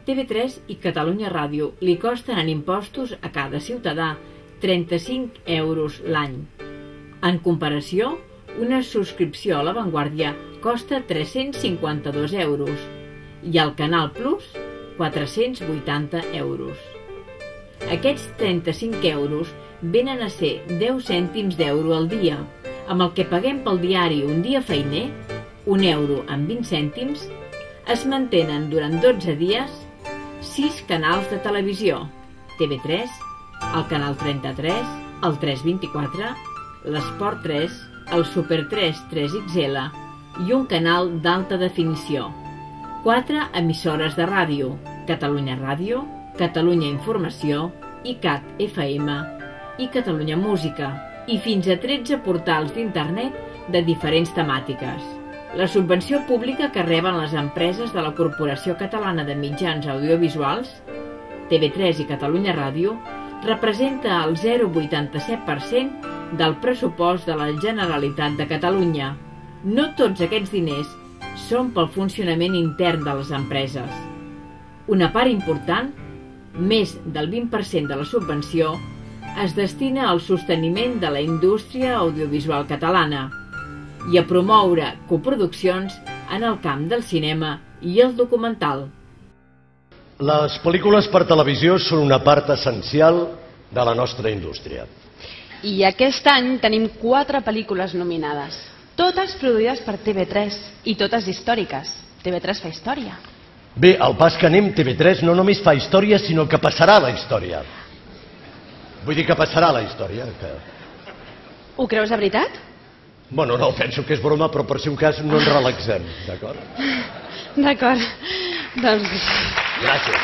TV3 i Catalunya Ràdio li costen en impostos a cada ciutadà 35 euros l'any. En comparació, una subscripció a La Vanguardia costa 352 euros i al Canal Plus 480 euros. Aquests 35 euros venen a ser 10 cèntims d'euro al dia, amb el que paguem pel diari Un dia feiner, 1 euro amb 20 cèntims, es mantenen durant 12 dies 6 canals de televisió: TV3, el Canal 33, el 324, l'Esport 3, el Super 3 3XL i un canal d'alta definició. 4 emissores de ràdio: Catalunya Ràdio, Catalunya Informació, ICAT FM i Catalunya Música, i fins a 13 portals d'internet de diferents temàtiques. La subvenció pública que reben les empreses de la Corporació Catalana de Mitjans Audiovisuals, TV3 i Catalunya Ràdio, representa el 0,87% del pressupost de la Generalitat de Catalunya. No tots aquests diners són pel funcionament intern de les empreses. Una part important, més del 20% de la subvenció, es destina al sosteniment de la indústria audiovisual catalana i a promoure coproduccions en el camp del cinema i el documental. Les pel·lícules per televisió són una part essencial de la nostra indústria. I aquest any tenim 4 pel·lícules nominades, totes produïdes per TV3 i totes històriques. TV3 fa història. Bé, al pas que anem, TV3 no només fa història, sinó que passarà la història. Vull dir que passarà la història. Ho creus de veritat? Bueno, no, penso que és broma, però per si un cas no ens relaxem, d'acord? D'acord. Doncs... Gràcies.